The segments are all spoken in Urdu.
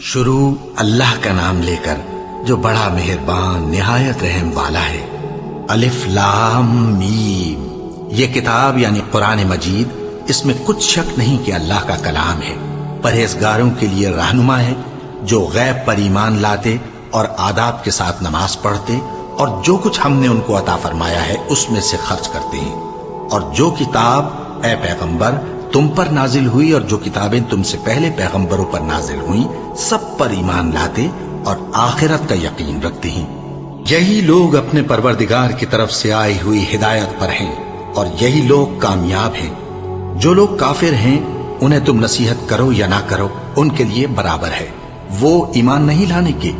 شروع اللہ کا نام لے کر جو بڑا مہربان نہایت رحم والا ہے۔ الف لام میم، یہ کتاب یعنی قرآن مجید، اس میں کچھ شک نہیں کہ اللہ کا کلام ہے، پرہیزگاروں کے لیے رہنما ہے، جو غیب پر ایمان لاتے اور آداب کے ساتھ نماز پڑھتے اور جو کچھ ہم نے ان کو عطا فرمایا ہے اس میں سے خرچ کرتے ہیں، اور جو کتاب اے پیغمبر تم پر نازل ہوئی اور جو کتابیں تم سے پہلے پیغمبروں پر نازل ہوئیں سب پر ایمان لاتے اور آخرت کا یقین رکھتے ہیں۔ یہی لوگ اپنے پروردگار کی طرف سے آئی ہوئی ہدایت پر ہیں اور یہی لوگ کامیاب ہیں۔ جو لوگ کافر ہیں انہیں تم نصیحت کرو یا نہ کرو ان کے لیے برابر ہے، وہ ایمان نہیں لانے کے۔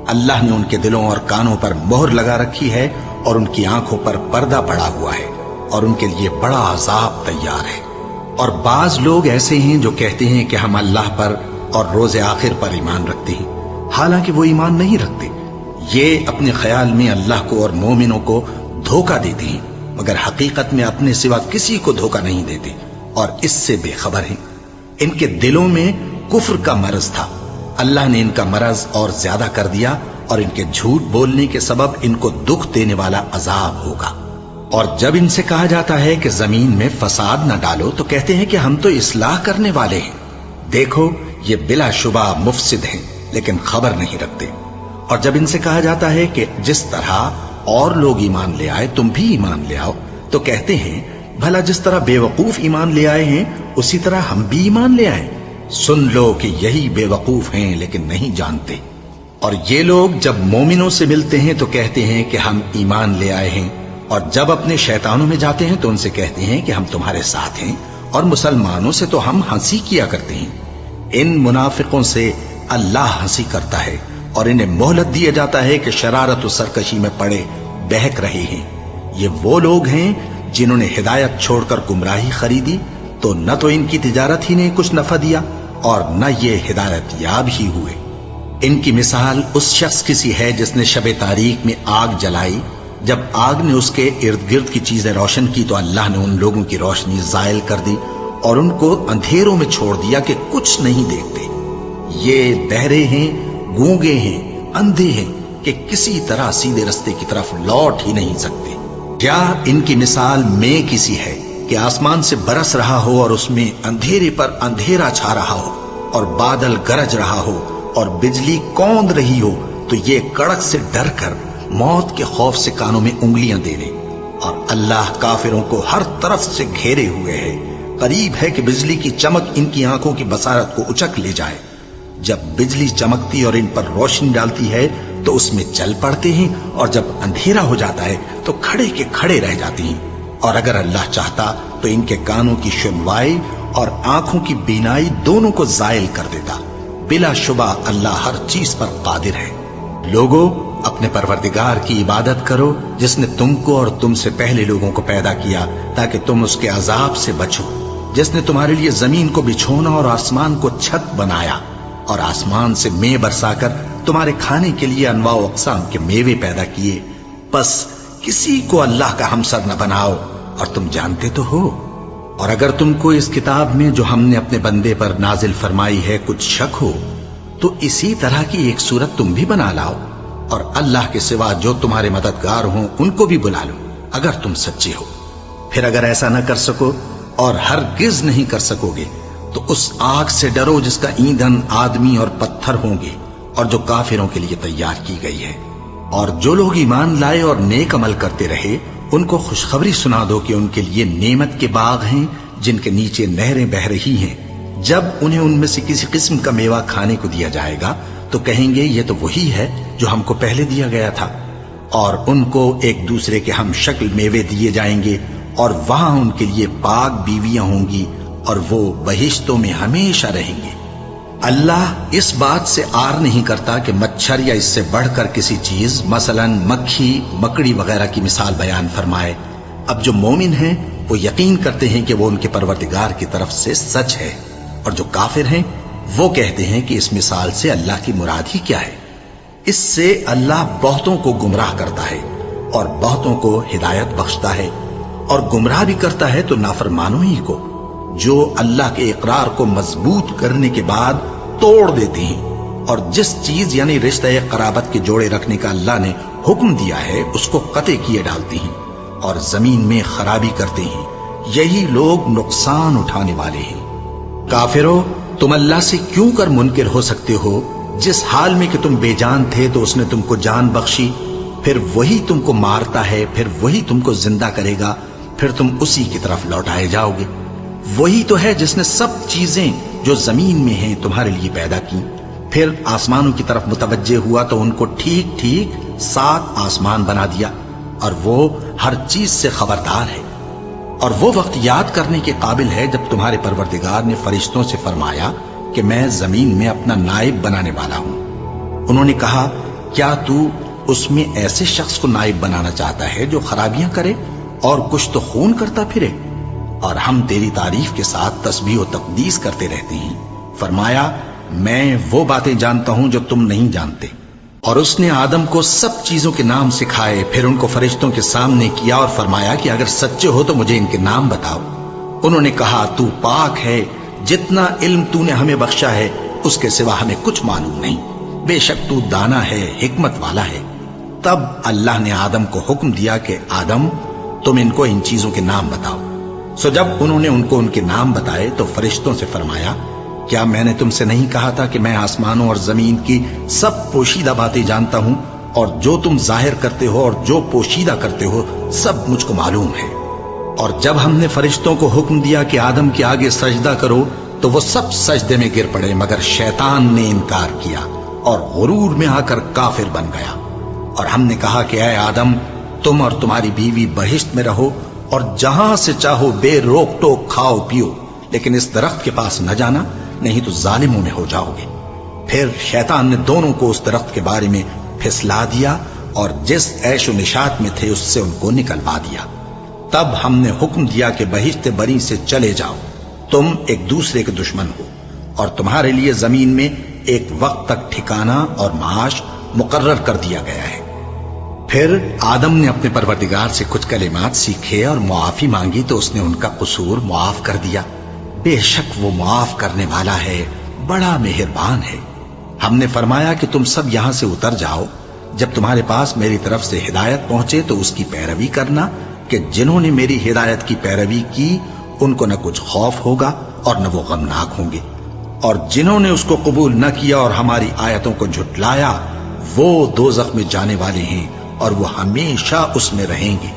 اللہ نے ان کے دلوں اور کانوں پر مہر لگا رکھی ہے اور ان کی آنکھوں پر پردہ پڑا ہوا ہے اور ان کے لیے بڑا عذاب تیار ہے۔ اور بعض لوگ ایسے ہیں جو کہتے ہیں کہ ہم اللہ پر اور روز آخر پر ایمان رکھتے ہیں، حالانکہ وہ ایمان نہیں رکھتے۔ یہ اپنے خیال میں اللہ کو اور مومنوں کو دھوکہ دیتے ہیں، مگر حقیقت میں اپنے سوا کسی کو دھوکہ نہیں دیتے اور اس سے بے خبر ہیں۔ ان کے دلوں میں کفر کا مرض تھا، اللہ نے ان کا مرض اور زیادہ کر دیا اور ان کے جھوٹ بولنے کے سبب ان کو دکھ دینے والا عذاب ہوگا۔ اور جب ان سے کہا جاتا ہے کہ زمین میں فساد نہ ڈالو تو کہتے ہیں کہ ہم تو اصلاح کرنے والے ہیں۔ دیکھو یہ بلا شبہ مفسد ہیں لیکن خبر نہیں رکھتے۔ اور جب ان سے کہا جاتا ہے کہ جس طرح اور لوگ ایمان لے آئے تم بھی ایمان لے آؤ تو کہتے ہیں بھلا جس طرح بے وقوف ایمان لے آئے ہیں اسی طرح ہم بھی ایمان لے آئیں۔ سن لو کہ یہی بے وقوف ہیں لیکن نہیں جانتے۔ اور یہ لوگ جب مومنوں سے ملتے ہیں تو کہتے ہیں کہ ہم ایمان لے آئے ہیں، اور جب اپنے شیطانوں میں جاتے ہیں تو ان سے کہتے ہیں کہ ہم تمہارے ساتھ ہیں، اور مسلمانوں سے تو ہم ہنسی کیا کرتے ہیں۔ ان منافقوں سے اللہ ہنسی کرتا ہے اور انہیں مہلت دیا جاتا ہے کہ شرارت و سرکشی میں پڑے بہک رہے ہیں۔ یہ وہ لوگ ہیں جنہوں نے ہدایت چھوڑ کر گمراہی خریدی، تو نہ تو ان کی تجارت ہی نے کچھ نفع دیا اور نہ یہ ہدایت یاب ہی ہوئے۔ ان کی مثال اس شخص کی سی ہے جس نے شب تاریک میں آگ جلائی، جب آگ نے اس کے ارد گرد کی چیزیں روشن کی تو اللہ نے ان لوگوں کی روشنی زائل کر دی اور ان کو اندھیروں میں چھوڑ دیا کہ کچھ نہیں دیکھتے۔ یہ بہرے ہیں، گونگے ہیں، اندھے ہیں کہ کسی طرح سیدھے رستے کی طرف لوٹ ہی نہیں سکتے۔ کیا ان کی مثال میں کسی ہے کہ آسمان سے برس رہا ہو اور اس میں اندھیرے پر اندھیرا چھا رہا ہو اور بادل گرج رہا ہو اور بجلی کوند رہی ہو تو یہ کڑک سے ڈر کر موت کے خوف سے کانوں میں انگلیاں دے لے۔ اور اللہ کافروں کو ہر طرف سے گھیرے ہوئے ہے، قریب ہے کہ بجلی کی چمک ان کی آنکھوں کی بصارت کو اچک لے جائے۔ جب بجلی چمکتی اور ان پر روشنی ڈالتی ہے تو اس میں چل پڑتے ہیں، اور جب اندھیرا ہو جاتا ہے تو کھڑے کے کھڑے رہ جاتے ہیں۔ اور اگر اللہ چاہتا تو ان کے کانوں کی سنوائی اور آنکھوں کی بینائی دونوں کو زائل کر دیتا۔ بلا شبہ اللہ ہر چیز پر قادر ہے۔ لوگوں، اپنے پروردگار کی عبادت کرو جس نے تم کو اور تم سے پہلے لوگوں کو پیدا کیا تاکہ تم اس کے عذاب سے بچو، جس نے تمہارے لیے زمین کو بچھونا اور آسمان کو چھت بنایا اور آسمان سے مے برسا کر تمہارے کھانے کے لیے انواع و اقسام کے میوے پیدا کیے۔ پس کسی کو اللہ کا ہمسر نہ بناؤ، اور تم جانتے تو ہو۔ اور اگر تم کو اس کتاب میں جو ہم نے اپنے بندے پر نازل فرمائی ہے کچھ شک ہو تو اسی طرح کی ایک صورت تم بھی بنا لاؤ، اور اللہ کے سوا جو تمہارے مددگار ہوں ان کو بھی بلا لو اگر تم سچے ہو۔ پھر اگر ایسا نہ کر سکو اور ہرگز نہیں کر سکو گے تو اس آگ سے ڈرو جس کا ایندھن آدمی اور پتھر ہوں گے اور جو کافروں کے لیے تیار کی گئی ہے۔ اور جو لوگ ایمان لائے اور نیک عمل کرتے رہے ان کو خوشخبری سنا دو کہ ان کے لیے نعمت کے باغ ہیں جن کے نیچے نہریں بہہ رہی ہیں۔ جب انہیں ان میں سے کسی قسم کا میوہ کھانے کو دیا جائے گا تو کہیں گے یہ تو وہی ہے جو ہم کو پہلے دیا گیا تھا، اور ان کو ایک دوسرے کے ہم شکل میوے دیے جائیں گے، اور وہاں ان کے لیے پاک بیویاں ہوں گی اور وہ بہشتوں میں ہمیشہ رہیں گے۔ اللہ اس بات سے آر نہیں کرتا کہ مچھر یا اس سے بڑھ کر کسی چیز مثلا مکھی، مکڑی وغیرہ کی مثال بیان فرمائے۔ اب جو مومن ہیں وہ یقین کرتے ہیں کہ وہ ان کے پروردگار کی طرف سے سچ ہے، اور جو کافر ہیں وہ کہتے ہیں کہ اس مثال سے اللہ کی مراد ہی کیا ہے۔ اس سے اللہ بہتوں کو گمراہ کرتا ہے اور بہتوں کو ہدایت بخشتا ہے، اور گمراہ بھی کرتا ہے تو نافرمانوں ہی کو، جو اللہ کے اقرار کو مضبوط کرنے کے بعد توڑ دیتے ہیں اور جس چیز یعنی رشتہ قرابت کے جوڑے رکھنے کا اللہ نے حکم دیا ہے اس کو قطع کیے ڈالتی ہیں اور زمین میں خرابی کرتے ہیں، یہی لوگ نقصان اٹھانے والے ہیں۔ کافرو، تم اللہ سے کیوں کر منکر ہو سکتے ہو؟ جس حال میں کہ تم بے جان تھے تو اس نے تم کو جان بخشی، پھر وہی تم کو مارتا ہے، پھر وہی تم کو زندہ کرے گا، پھر تم اسی کی طرف لوٹائے جاؤ گے۔ وہی تو ہے جس نے سب چیزیں جو زمین میں ہیں تمہارے لیے پیدا کی، پھر آسمانوں کی طرف متوجہ ہوا تو ان کو ٹھیک ٹھیک 7 آسمان بنا دیا، اور وہ ہر چیز سے خبردار ہے۔ اور وہ وقت یاد کرنے کے قابل ہے جب تمہارے پروردگار نے فرشتوں سے فرمایا کہ میں زمین میں اپنا نائب بنانے والا ہوں۔ انہوں نے کہا، کیا تو اس میں ایسے شخص کو نائب بنانا چاہتا ہے جو خرابیاں کرے اور کچھ تو خون کرتا پھرے؟ اور ہم تیری تعریف کے ساتھ تسبیح و تقدیس کرتے رہتے ہیں۔ فرمایا، میں وہ باتیں جانتا ہوں جو تم نہیں جانتے۔ اور اس نے آدم کو سب چیزوں کے نام سکھائے، پھر ان کو فرشتوں کے سامنے کیا اور فرمایا کہ اگر سچے ہو تو مجھے ان کے نام بتاؤ۔ انہوں نے کہا، تو پاک ہے، جتنا علم تو نے ہمیں بخشا ہے اس کے سوا ہمیں کچھ معلوم نہیں، بے شک تو دانا ہے، حکمت والا ہے۔ تب اللہ نے آدم کو حکم دیا کہ آدم، تم ان کو ان چیزوں کے نام بتاؤ۔ سو جب انہوں نے ان کو ان کے نام بتائے تو فرشتوں سے فرمایا، کیا میں نے تم سے نہیں کہا تھا کہ میں آسمانوں اور زمین کی سب پوشیدہ باتیں جانتا ہوں، اور جو تم ظاہر کرتے ہو اور جو پوشیدہ کرتے ہو سب مجھ کو معلوم ہے۔ اور جب ہم نے فرشتوں کو حکم دیا کہ آدم کے آگے سجدہ کرو تو وہ سب سجدے میں گر پڑے، مگر شیطان نے انکار کیا اور غرور میں آ کر کافر بن گیا۔ اور ہم نے کہا کہ اے آدم، تم اور تمہاری بیوی بہشت میں رہو اور جہاں سے چاہو بے روک ٹوک کھاؤ پیو، لیکن اس درخت کے پاس نہ جانا، نہیں تو ظالموں میں ہو جاؤ گے۔ پھر شیطان نے دونوں کو اس درخت کے بارے میں پھسلا دیا اور جس عیش و نشاط میں تھے اس سے ان کو نکلوا دیا۔ تب ہم نے حکم دیا کہ بہشت بری سے چلے جاؤ، تم ایک دوسرے کے دشمن ہو، اور تمہارے لیے زمین میں ایک وقت تک ٹھکانہ اور معاش مقرر کر دیا گیا ہے۔ پھر آدم نے اپنے پروردگار سے کچھ کلمات سیکھے اور معافی مانگی تو اس نے ان کا قصور معاف کر دیا۔ بے شک وہ معاف کرنے والا ہے، بڑا مہربان ہے۔ ہم نے فرمایا کہ تم سب یہاں سے اتر جاؤ، جب تمہارے پاس میری طرف سے ہدایت پہنچے تو اس کی پیروی کرنا، کہ جنہوں نے میری ہدایت کی پیروی کی ان کو نہ کچھ خوف ہوگا اور نہ وہ غمناک ہوں گے، اور جنہوں نے اس کو قبول نہ کیا اور ہماری آیتوں کو جھٹلایا وہ دوزخ میں جانے والے ہیں اور وہ ہمیشہ اس میں رہیں گے۔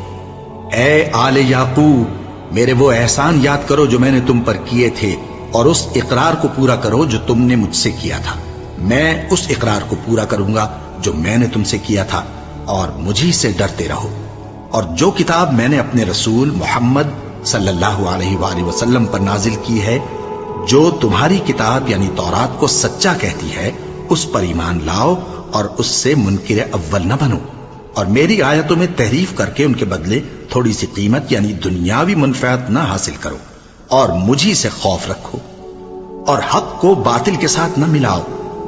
اے آل یعقوب، میرے وہ احسان یاد کرو جو میں نے تم پر کیے تھے، اور اس اقرار کو پورا کرو جو تم نے مجھ سے کیا تھا۔ میں اس اقرار کو پورا کروں گا جو میں نے تم سے کیا تھا، اور مجھی سے ڈرتے رہو۔ اور جو کتاب میں نے اپنے رسول محمد صلی اللہ علیہ وآلہ وسلم پر نازل کی ہے، جو تمہاری کتاب یعنی تورات کو سچا کہتی ہے، اس پر ایمان لاؤ اور اس سے منکر اول نہ بنو، اور میری آیتوں میں تحریف کر کے ان کے بدلے تھوڑی سی قیمت یعنی دنیاوی منفعت نہ حاصل کرو، اور مجھی سے خوف رکھو، اور حق کو باطل کے ساتھ نہ ملاؤ،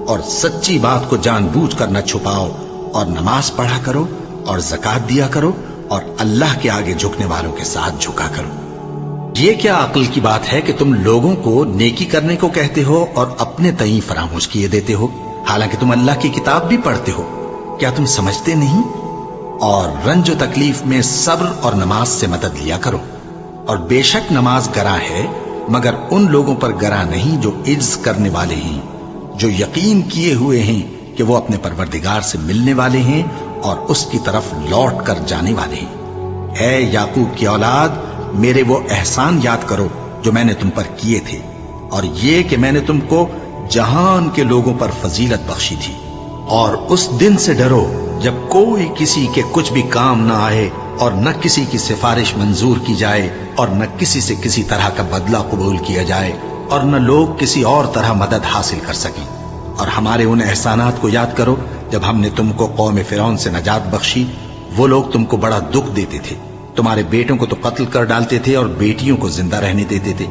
اور سچی بات کو جان بوجھ کر نہ چھپاؤ، اور نماز پڑھا کرو اور زکوٰۃ دیا کرو، اور اللہ کے آگے جھکنے والوں کے ساتھ جھکا کرو۔ یہ کیا عقل کی بات ہے کہ تم لوگوں کو نیکی کرنے کو کہتے ہو اور اپنے تئیں فراموش کیے دیتے ہو، حالانکہ تم اللہ کی کتاب بھی پڑھتے ہو؟ کیا تم سمجھتے نہیں؟ اور رنج و تکلیف میں صبر اور نماز سے مدد لیا کرو، اور بے شک نماز گراں ہے، مگر ان لوگوں پر گراں نہیں جو عجز کرنے والے ہیں، جو یقین کیے ہوئے ہیں کہ وہ اپنے پروردگار سے ملنے والے ہیں اور اس کی طرف لوٹ کر جانے والے ہیں۔ اے یعقوب کی اولاد، میرے وہ احسان یاد کرو جو میں نے تم پر کیے تھے، اور یہ کہ میں نے تم کو جہان کے لوگوں پر فضیلت بخشی تھی۔ اور اس دن سے ڈرو جب کوئی کسی کے کچھ بھی کام نہ آئے، اور نہ کسی کی سفارش منظور کی جائے، اور نہ کسی سے کسی طرح کا بدلہ قبول کیا جائے، اور نہ لوگ کسی اور طرح مدد حاصل کر سکیں۔ اور ہمارے ان احسانات کو یاد کرو جب ہم نے تم کو قوم فرعون سے نجات بخشی۔ وہ لوگ تم کو بڑا دکھ دیتے تھے، تمہارے بیٹوں کو تو قتل کر ڈالتے تھے اور بیٹیوں کو زندہ رہنے دیتے تھے،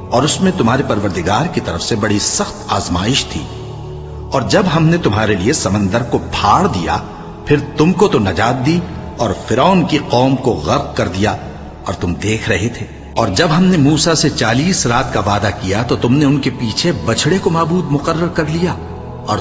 اور اس میں تمہارے پروردگار کی طرف سے بڑی سخت آزمائش تھی۔ اور جب ہم نے تمہارے لیے سمندر کو پھاڑ دیا، پھر تم کو تو نجات دی اور فرعون کی قوم کو غرق کر دیا، اور تم دیکھ رہے تھے۔ اور جب ہم نے موسیٰ سے 40 رات کا وعدہ کیا تو تم نے ان کے پیچھے بچڑے کو معبود مقرر کر لیا، اور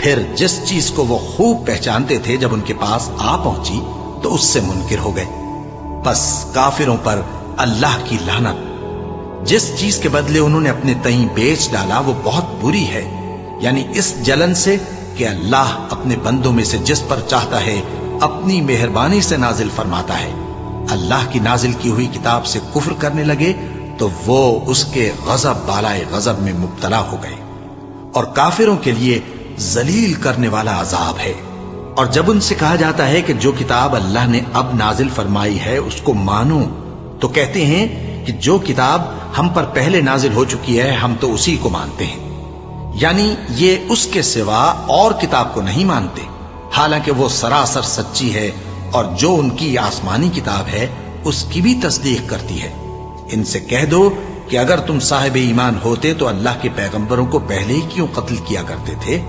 پھر جس چیز کو وہ خوب پہچانتے تھے جب ان کے پاس آ پہنچی تو اس سے منکر ہو گئے۔ بس کافروں پر اللہ کی لعنت۔ جس چیز کے بدلے انہوں نے اپنے تئیں بیچ ڈالا وہ بہت بری ہے، یعنی اس جلن سے کہ اللہ اپنے بندوں میں سے جس پر چاہتا ہے اپنی مہربانی سے نازل فرماتا ہے۔ اللہ کی نازل کی ہوئی کتاب سے کفر کرنے لگے تو وہ اس کے غضب بالائے غضب میں مبتلا ہو گئے، اور کافروں کے لیے ذلیل کرنے والا عذاب ہے۔ اور جب ان سے کہا جاتا ہے کہ جو کتاب اللہ نے اب نازل فرمائی ہے اس کو مانو، تو کہتے ہیں کہ جو کتاب ہم پر پہلے نازل ہو چکی ہے ہم تو اسی کو مانتے ہیں، یعنی یہ اس کے سوا اور کتاب کو نہیں مانتے، حالانکہ وہ سراسر سچی ہے، اور جو ان کی آسمانی کتاب ہے اس کی بھی تصدیق کرتی ہے۔ ان سے کہہ دو کہ اگر تم صاحب ایمان ہوتے تو اللہ کے پیغمبروں کو پہلے ہی کیوں قتل کیا کرتے تھے؟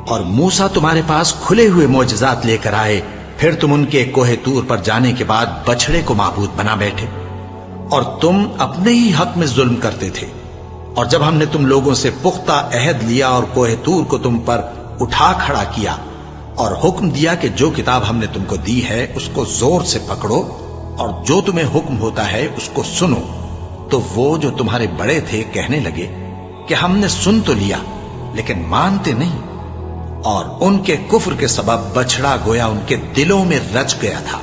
اور موسیٰ تمہارے پاس کھلے ہوئے معجزات لے کر آئے، پھر تم ان کے کوہ طور پر جانے کے بعد بچڑے کو معبود بنا بیٹھے، اور تم اپنے ہی حق میں ظلم کرتے تھے۔ اور جب ہم نے تم لوگوں سے پختہ عہد لیا اور کوہ طور کو تم پر اٹھا کھڑا کیا اور حکم دیا کہ جو کتاب ہم نے تم کو دی ہے اس کو زور سے پکڑو اور جو تمہیں حکم ہوتا ہے اس کو سنو، تو وہ جو تمہارے بڑے تھے کہنے لگے کہ ہم نے سن تو لیا لیکن مانتے نہیں، اور ان کے کفر کے سبب بچڑا گویا ان کے دلوں میں رچ گیا تھا۔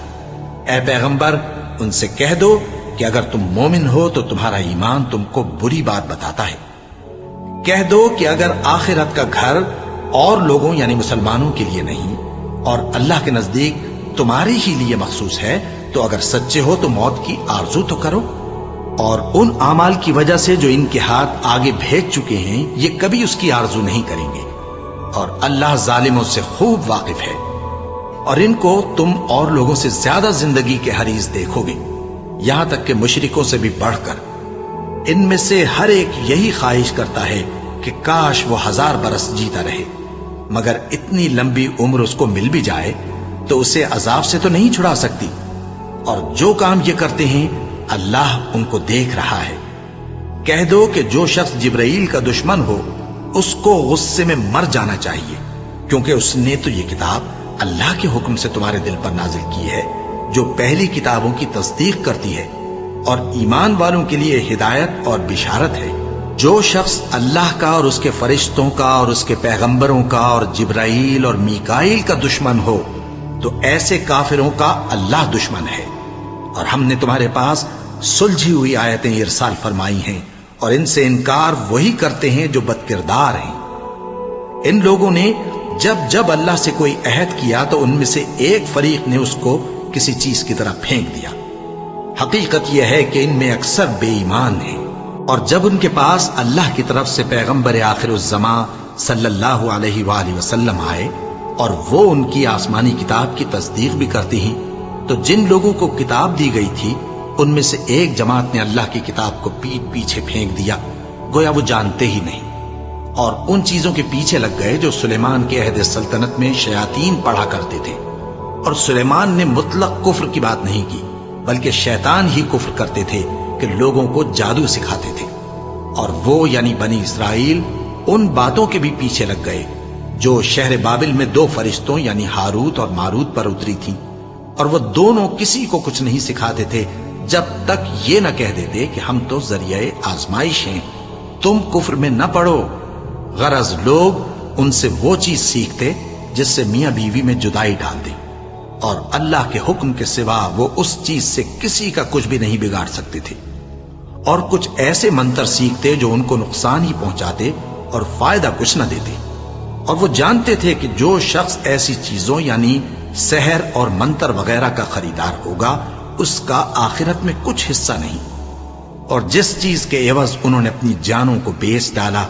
اے پیغمبر ان سے کہہ دو کہ اگر تم مومن ہو تو تمہارا ایمان تم کو بری بات بتاتا ہے۔ کہہ دو کہ اگر آخرت کا گھر اور لوگوں یعنی مسلمانوں کے لیے نہیں اور اللہ کے نزدیک تمہارے ہی لیے مخصوص ہے تو اگر سچے ہو تو موت کی آرزو تو کرو، اور ان اعمال کی وجہ سے جو ان کے ہاتھ آگے بھیج چکے ہیں یہ کبھی اس کی آرزو نہیں کریں گے، اور اللہ ظالموں سے خوب واقف ہے۔ اور ان کو تم اور لوگوں سے زیادہ زندگی کے حریص دیکھو گے، یہاں تک کہ مشرکوں سے بھی بڑھ کر۔ ان میں سے ہر ایک یہی خواہش کرتا ہے کہ کاش وہ 1000 برس جیتا رہے، مگر اتنی لمبی عمر اس کو مل بھی جائے تو اسے عذاب سے تو نہیں چھڑا سکتی، اور جو کام یہ کرتے ہیں اللہ ان کو دیکھ رہا ہے۔ کہہ دو کہ جو شخص جبرائیل کا دشمن ہو اس کو غصے میں مر جانا چاہیے، کیونکہ اس نے تو یہ کتاب اللہ کے حکم سے تمہارے دل پر نازل کی ہے جو پہلی کتابوں کی تصدیق کرتی ہے، اور ایمان والوں کے لیے ہدایت اور بشارت ہے۔ جو شخص اللہ کا اور اس کے فرشتوں کا اور اس کے پیغمبروں کا اور جبرائیل اور میکائیل کا دشمن ہو تو ایسے کافروں کا اللہ دشمن ہے۔ اور ہم نے تمہارے پاس سلجھی ہوئی آیتیں ارسال فرمائی ہیں، اور ان سے انکار وہی کرتے ہیں جو بد کردار ہیں۔ ان لوگوں نے جب جب اللہ سے کوئی عہد کیا تو ان میں سے ایک فریق نے اس کو کسی چیز کی طرح پھینک دیا۔ حقیقت یہ ہے کہ ان میں اکثر بے ایمان ہیں، اور جب ان کے پاس اللہ کی طرف سے پیغمبر آخر الزمان صلی اللہ علیہ وآلہ وسلم آئے اور وہ ان کی آسمانی کتاب کی تصدیق بھی کرتے ہیں، تو جن لوگوں کو کتاب دی گئی تھی ان میں سے ایک جماعت نے اللہ کی کتاب کو پیٹ پیچھے پھینک دیا، گویا وہ جانتے ہی نہیں، اور ان چیزوں کے پیچھے لگ گئے جو سلیمان کے عہد سلطنت میں شیاطین پڑھا کرتے تھے۔ اور سلیمان نے مطلق کفر کی بات نہیں کی، بلکہ شیطان ہی کفر کرتے تھے کہ لوگوں کو جادو سکھاتے تھے، اور وہ یعنی بنی اسرائیل ان باتوں کے بھی پیچھے لگ گئے جو شہر بابل میں 2 فرشتوں یعنی ہاروت اور ماروت پر اتری تھیں، اور وہ دونوں کسی کو کچھ نہیں سکھاتے تھے جب تک یہ نہ کہہ دیتے کہ ہم تو ذریعہ آزمائش ہیں، تم کفر میں نہ پڑو۔ غرض لوگ ان سے وہ چیز سیکھتے جس سے میاں بیوی میں جدائی ڈال دے، اور اللہ کے حکم کے سوا وہ اس چیز سے کسی کا کچھ بھی نہیں بگاڑ سکتے تھے، اور کچھ ایسے منتر سیکھتے جو ان کو نقصان ہی پہنچاتے اور فائدہ کچھ نہ دیتے، اور وہ جانتے تھے کہ جو شخص ایسی چیزوں یعنی سحر اور منتر وغیرہ کا خریدار ہوگا اس کا آخرت میں کچھ حصہ نہیں، اور جس چیز کے عوض انہوں نے اپنی جانوں کو بیچ ڈالا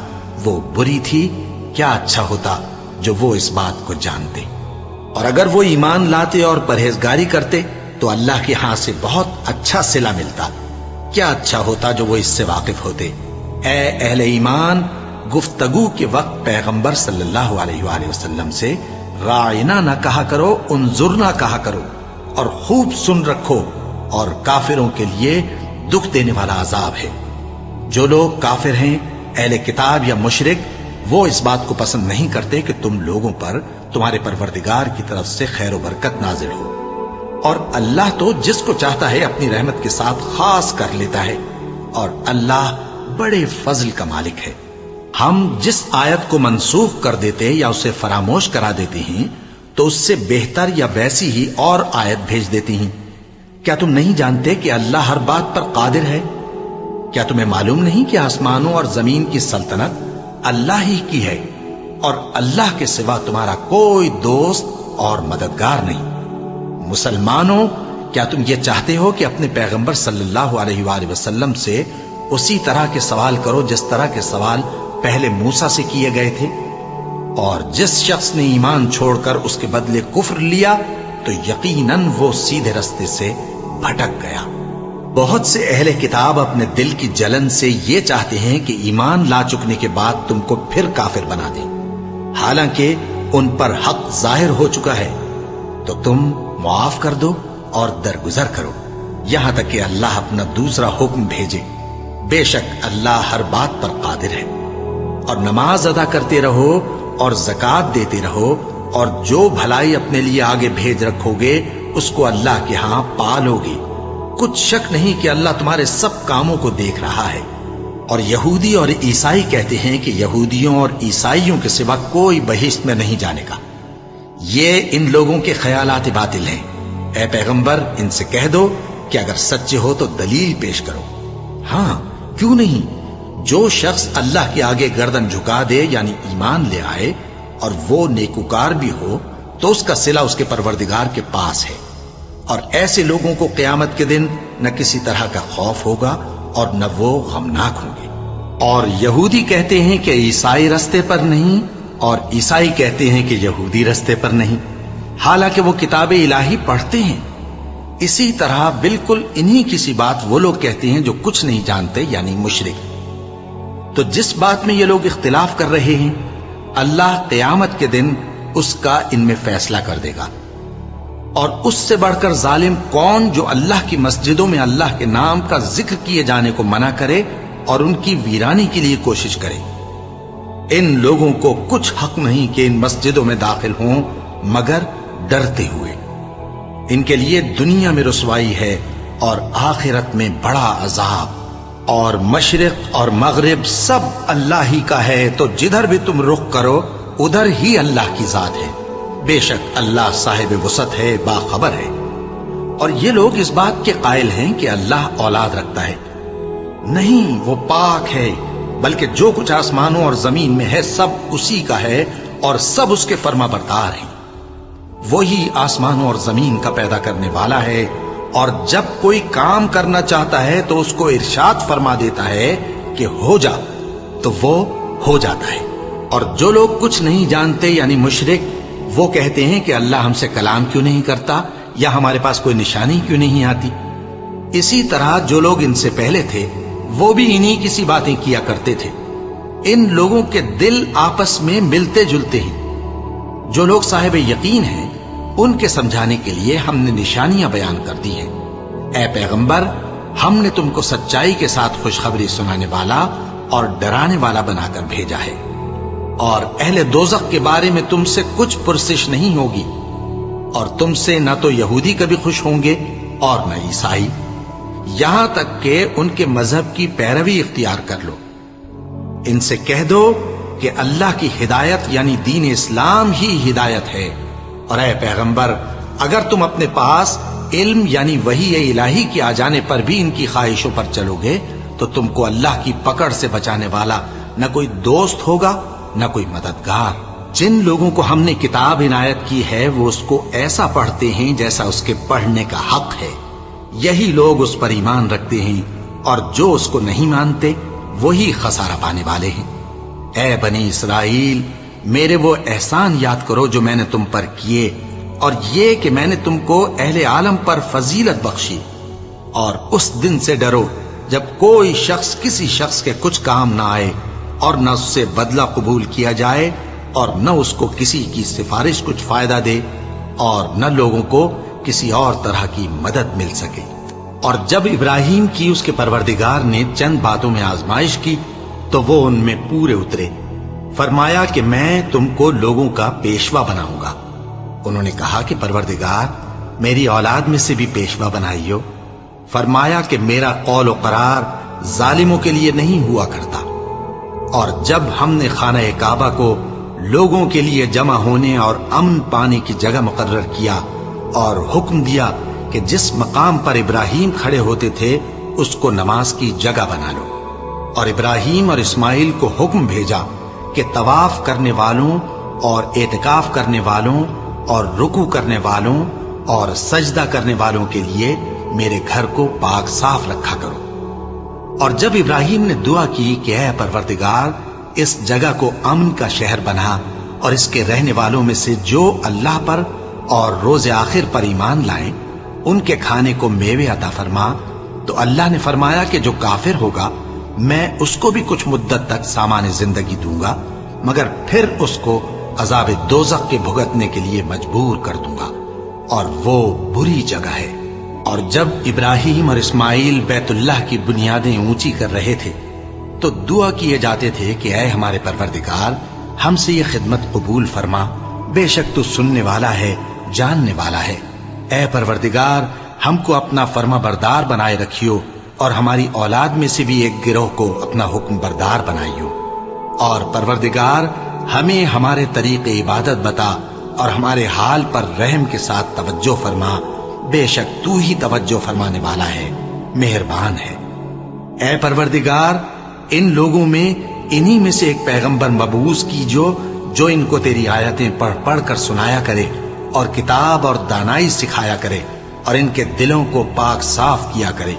وہ بری تھی، کیا اچھا ہوتا جو وہ اس بات کو جانتے۔ اور اگر وہ ایمان لاتے اور پرہیزگاری کرتے تو اللہ کے ہاں سے بہت اچھا صلہ ملتا، کیا اچھا ہوتا جو وہ اس سے واقف ہوتے۔ اے اہل ایمان، گفتگو کے وقت پیغمبر صلی اللہ علیہ وآلہ وسلم سے راعنا نہ کہا کرو، انظرنا کہا کرو، اور خوب سن رکھو، اور کافروں کے لیے دکھ دینے والا عذاب ہے۔ جو لوگ کافر ہیں، اہل کتاب یا مشرک، وہ اس بات کو پسند نہیں کرتے کہ تم لوگوں پر تمہارے پروردگار کی طرف سے خیر و برکت نازل ہو، اور اللہ تو جس کو چاہتا ہے اپنی رحمت کے ساتھ خاص کر لیتا ہے، اور اللہ بڑے فضل کا مالک ہے۔ ہم جس آیت کو منسوخ کر دیتے یا اسے فراموش کرا دیتے ہیں تو اس سے بہتر یا ویسی ہی اور آیت بھیج دیتی ہیں۔ کیا تم نہیں جانتے کہ اللہ ہر بات پر قادر ہے؟ کیا تمہیں معلوم نہیں کہ آسمانوں اور زمین کی سلطنت اللہ ہی کی ہے، اور اللہ کے سوا تمہارا کوئی دوست اور مددگار نہیں؟ مسلمانوں، کیا تم یہ چاہتے ہو کہ اپنے پیغمبر صلی اللہ علیہ وآلہ وسلم سے اسی طرح کے سوال کرو جس طرح کے سوال پہلے موسیٰ سے کیے گئے تھے؟ اور جس شخص نے ایمان چھوڑ کر اس کے بدلے کفر لیا تو یقیناً وہ سیدھے رستے سے بھٹک گیا۔ بہت سے اہل کتاب اپنے دل کی جلن سے یہ چاہتے ہیں کہ ایمان لا چکنے کے بعد تم کو پھر کافر بنا دیں، حالانکہ ان پر حق ظاہر ہو چکا ہے، تو تم معاف کر دو اور درگزر کرو یہاں تک کہ اللہ اپنا دوسرا حکم بھیجے۔ بے شک اللہ ہر بات پر قادر ہے۔ اور نماز ادا کرتے رہو اور زکوٰۃ دیتے رہو، اور جو بھلائی اپنے لیے آگے بھیج رکھو گے اس کو اللہ کے ہاں پالو گے۔ کچھ شک نہیں کہ اللہ تمہارے سب کاموں کو دیکھ رہا ہے۔ اور یہودی اور عیسائی کہتے ہیں کہ یہودیوں اور عیسائیوں کے سوا کوئی بہشت میں نہیں جانے گا۔ یہ ان لوگوں کے خیالات باطل ہیں۔ اے پیغمبر، ان سے کہہ دو کہ اگر سچے ہو تو دلیل پیش کرو۔ ہاں، کیوں نہیں؟ جو شخص اللہ کے آگے گردن جھکا دے یعنی ایمان لے آئے اور وہ نیکوکار بھی ہو تو اس کا صلہ اس کے پروردگار کے پاس ہے، اور ایسے لوگوں کو قیامت کے دن نہ کسی طرح کا خوف ہوگا اور نہ وہ غمناک ہوں گے۔ اور یہودی کہتے ہیں کہ عیسائی رستے پر نہیں، اور عیسائی کہتے ہیں کہ یہودی رستے پر نہیں، حالانکہ وہ کتاب الہی پڑھتے ہیں۔ اسی طرح بالکل انہی کسی بات وہ لوگ کہتے ہیں جو کچھ نہیں جانتے یعنی مشرک۔ تو جس بات میں یہ لوگ اختلاف کر رہے ہیں اللہ قیامت کے دن اس کا ان میں فیصلہ کر دے گا۔ اور اس سے بڑھ کر ظالم کون جو اللہ کی مسجدوں میں اللہ کے نام کا ذکر کیے جانے کو منع کرے اور ان کی ویرانی کے لیے کوشش کرے۔ ان لوگوں کو کچھ حق نہیں کہ ان مسجدوں میں داخل ہوں مگر ڈرتے ہوئے۔ ان کے لیے دنیا میں رسوائی ہے اور آخرت میں بڑا عذاب۔ اور مشرق اور مغرب سب اللہ ہی کا ہے، تو جدھر بھی تم رخ کرو ادھر ہی اللہ کی ذات ہے۔ بے شک اللہ صاحب وسعت ہے، باخبر ہے۔ اور یہ لوگ اس بات کے قائل ہیں کہ اللہ اولاد رکھتا ہے۔ نہیں، وہ پاک ہے، بلکہ جو کچھ آسمانوں اور زمین میں ہے سب اسی کا ہے اور سب اس کے فرما بردار ہیں۔ وہی آسمانوں اور زمین کا پیدا کرنے والا ہے، اور جب کوئی کام کرنا چاہتا ہے تو اس کو ارشاد فرما دیتا ہے کہ ہو جا، تو وہ ہو جاتا ہے۔ اور جو لوگ کچھ نہیں جانتے یعنی مشرک، وہ کہتے ہیں کہ اللہ ہم سے کلام کیوں نہیں کرتا یا ہمارے پاس کوئی نشانی کیوں نہیں آتی۔ اسی طرح جو لوگ ان سے پہلے تھے وہ بھی انہی کسی باتیں کیا کرتے تھے۔ ان لوگوں کے دل آپس میں ملتے جلتے ہیں۔ جو لوگ صاحب یقین ہیں ان کے سمجھانے کے لیے ہم نے نشانیاں بیان کر دی ہیں۔ اے پیغمبر، ہم نے تم کو سچائی کے ساتھ خوشخبری سنانے والا اور ڈرانے والا بنا کر بھیجا ہے، اور اہل دوزخ کے بارے میں تم سے کچھ پرسش نہیں ہوگی، اور تم سے نہ تو یہودی کبھی خوش ہوں گے اور نہ عیسائی، یہاں تک کہ ان کے مذہب کی پیروی اختیار کر لو۔ ان سے کہہ دو کہ اللہ کی ہدایت یعنی دین اسلام ہی ہدایت ہے، اور اے پیغمبر اگر تم اپنے پاس علم یعنی وحی الہی کے آ جانے پر بھی ان کی خواہشوں پر چلو گے تو تم کو اللہ کی پکڑ سے بچانے والا نہ کوئی دوست ہوگا نہ کوئی مددگار۔ جن لوگوں کو ہم نے کتاب عنایت کی ہے وہ اس کو ایسا پڑھتے ہیں جیسا اس کے پڑھنے کا حق ہے، یہی لوگ اس پر ایمان رکھتے ہیں، اور جو اس کو نہیں مانتے وہی خسارہ پانے والے ہیں۔ اے بنی اسرائیل، میرے وہ احسان یاد کرو جو میں نے تم پر کیے، اور یہ کہ میں نے تم کو اہل عالم پر فضیلت بخشی، اور اس دن سے ڈرو جب کوئی شخص کسی شخص کے کچھ کام نہ آئے اور نہ اس سے بدلہ قبول کیا جائے اور نہ اس کو کسی کی سفارش کچھ فائدہ دے اور نہ لوگوں کو کسی اور طرح کی مدد مل سکے۔ اور جب ابراہیم کی اس کے پروردگار نے چند باتوں میں آزمائش کی تو وہ ان میں پورے اترے۔ فرمایا کہ میں تم کو لوگوں کا پیشوا بناؤں گا۔ انہوں نے کہا کہ پروردگار میری اولاد میں سے بھی پیشوا بنائیو۔ فرمایا کہ میرا قول و قرار ظالموں کے لیے نہیں ہوا کرتا۔ اور جب ہم نے خانہ کعبہ کو لوگوں کے لیے جمع ہونے اور امن پانے کی جگہ مقرر کیا اور حکم دیا کہ جس مقام پر ابراہیم کھڑے ہوتے تھے اس کو نماز کی جگہ بنا لو، اور ابراہیم اور اسماعیل کو حکم بھیجا کہ طواف کرنے والوں اور اعتکاف کرنے والوں اور رکوع کرنے والوں اور سجدہ کرنے والوں کے لیے میرے گھر کو پاک صاف رکھا کرو۔ اور جب ابراہیم نے دعا کی کہ اے پروردگار اس جگہ کو امن کا شہر بنا اور اس کے رہنے والوں میں سے جو اللہ پر اور روز آخر پر ایمان لائیں ان کے کھانے کو میوے عطا فرما، تو اللہ نے فرمایا کہ جو کافر ہوگا میں اس کو بھی کچھ مدت تک سامان زندگی دوں گا، مگر پھر اس کو عذاب دوزخ کے بھگتنے کے لیے مجبور کر دوں گا، اور وہ بری جگہ ہے۔ اور جب ابراہیم اور اسماعیل بیت اللہ کی بنیادیں اونچی کر رہے تھے تو دعا کیے جاتے تھے کہ اے ہمارے پروردگار ہم سے یہ خدمت قبول فرما، بے شک تو سننے والا ہے، جاننے والا ہے۔ اے پروردگار ہم کو اپنا فرما بردار بنائے رکھیو، اور ہماری اولاد میں سے بھی ایک گروہ کو اپنا حکم بردار بنائیو۔ اور پروردگار ہمیں ہمارے طریق عبادت بتا اور ہمارے حال پر رحم کے ساتھ توجہ فرما، بے شک تو ہی توجہ فرمانے والا ہے، مہربان ہے۔ اے پروردگار ان لوگوں میں انہی میں سے ایک پیغمبر مبعوث کیجو جو ان کو تیری آیتیں پڑھ پڑھ کر سنایا کرے اور کتاب اور دانائی سکھایا کرے اور ان کے دلوں کو پاک صاف کیا کرے،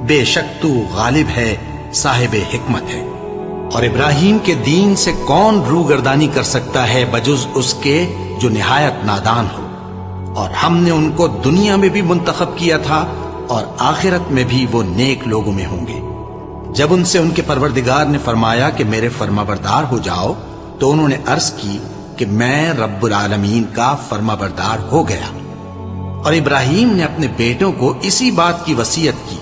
بے شک تو غالب ہے، صاحب حکمت ہے۔ اور ابراہیم کے دین سے کون روگردانی کر سکتا ہے بجز اس کے جو نہایت نادان ہو؟ اور ہم نے ان کو دنیا میں بھی منتخب کیا تھا اور آخرت میں بھی وہ نیک لوگوں میں ہوں گے۔ جب ان سے ان کے پروردگار نے فرمایا کہ میرے فرما بردار ہو جاؤ تو انہوں نے عرض کی کہ میں رب العالمین کا فرما بردار ہو گیا۔ اور ابراہیم نے اپنے بیٹوں کو اسی بات کی وصیت کی،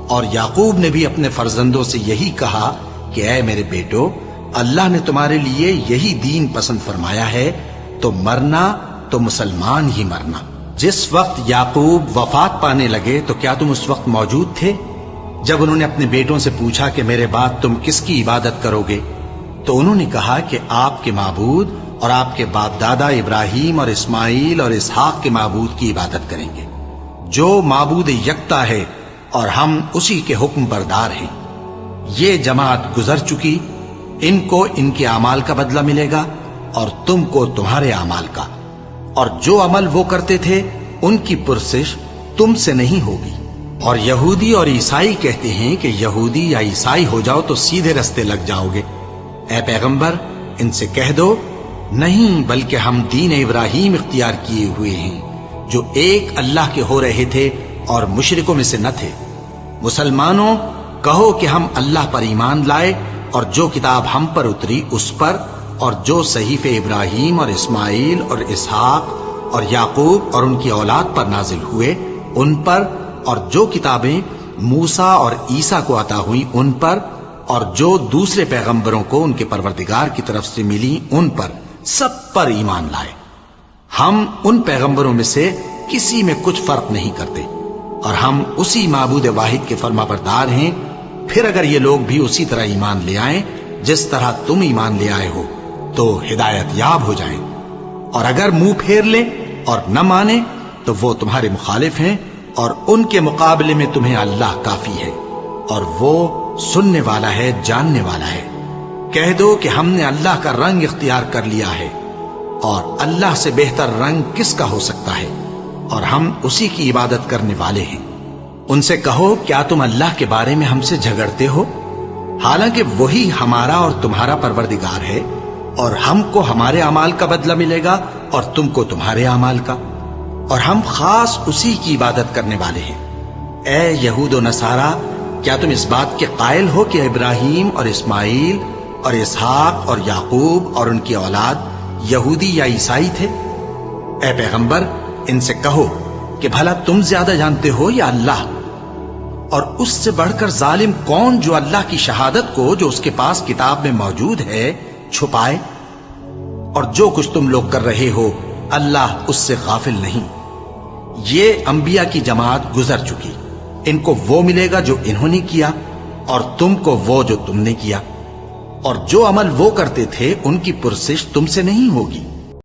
اور یعقوب نے بھی اپنے فرزندوں سے یہی کہا کہ اے میرے بیٹو، اللہ نے تمہارے لیے یہی دین پسند فرمایا ہے، تو مرنا تو مسلمان ہی مرنا۔ جس وقت یعقوب وفات پانے لگے تو کیا تم اس وقت موجود تھے جب انہوں نے اپنے بیٹوں سے پوچھا کہ میرے بعد تم کس کی عبادت کرو گے؟ تو انہوں نے کہا کہ آپ کے معبود اور آپ کے باپ دادا ابراہیم اور اسماعیل اور اسحاق کے معبود کی عبادت کریں گے، جو معبود یکتا ہے اور ہم اسی کے حکم بردار ہیں۔ یہ جماعت گزر چکی، ان کو ان کے اعمال کا بدلہ ملے گا اور تم کو تمہارے اعمال کا، اور جو عمل وہ کرتے تھے ان کی پرسش تم سے نہیں ہوگی۔ اور یہودی اور عیسائی کہتے ہیں کہ یہودی یا عیسائی ہو جاؤ تو سیدھے رستے لگ جاؤ گے۔ اے پیغمبر ان سے کہہ دو نہیں، بلکہ ہم دین ابراہیم اختیار کیے ہوئے ہیں جو ایک اللہ کے ہو رہے تھے اور مشرکوں میں سے نہ تھے۔ مسلمانوں کہو کہ ہم اللہ پر ایمان لائے اور جو کتاب ہم پر اتری اس پر، اور جو صحیفے ابراہیم اور اسماعیل اور اسحاق اور یعقوب اور ان کی اولاد پر نازل ہوئے ان پر، اور جو کتابیں موسیٰ اور عیسیٰ کو عطا ہوئیں ان پر، اور جو دوسرے پیغمبروں کو ان کے پروردگار کی طرف سے ملی ان پر، سب پر ایمان لائے۔ ہم ان پیغمبروں میں سے کسی میں کچھ فرق نہیں کرتے، اور ہم اسی معبود واحد کے فرما بردار ہیں۔ پھر اگر یہ لوگ بھی اسی طرح ایمان لے آئیں جس طرح تم ایمان لے آئے ہو تو ہدایت یاب ہو جائیں، اور اگر منہ پھیر لیں اور نہ مانے تو وہ تمہارے مخالف ہیں، اور ان کے مقابلے میں تمہیں اللہ کافی ہے، اور وہ سننے والا ہے، جاننے والا ہے۔ کہہ دو کہ ہم نے اللہ کا رنگ اختیار کر لیا ہے، اور اللہ سے بہتر رنگ کس کا ہو سکتا ہے، اور ہم اسی کی عبادت کرنے والے ہیں۔ ان سے کہو کیا تم اللہ کے بارے میں ہم سے جھگڑتے ہو، حالانکہ وہی ہمارا اور تمہارا پروردگار ہے، اور ہم کو ہمارے اعمال کا بدلہ ملے گا اور تم کو تمہارے اعمال کا، اور ہم خاص اسی کی عبادت کرنے والے ہیں۔ اے یہود و نصارا، کیا تم اس بات کے قائل ہو کہ ابراہیم اور اسماعیل اور اسحاق اور یعقوب اور ان کی اولاد یہودی یا عیسائی تھے؟ اے پیغمبر ان سے کہو کہ بھلا تم زیادہ جانتے ہو یا اللہ؟ اور اس سے بڑھ کر ظالم کون جو اللہ کی شہادت کو جو اس کے پاس کتاب میں موجود ہے چھپائے؟ اور جو کچھ تم لوگ کر رہے ہو اللہ اس سے غافل نہیں۔ یہ انبیاء کی جماعت گزر چکی، ان کو وہ ملے گا جو انہوں نے کیا، اور تم کو وہ جو تم نے کیا، اور جو عمل وہ کرتے تھے ان کی پرسش تم سے نہیں ہوگی۔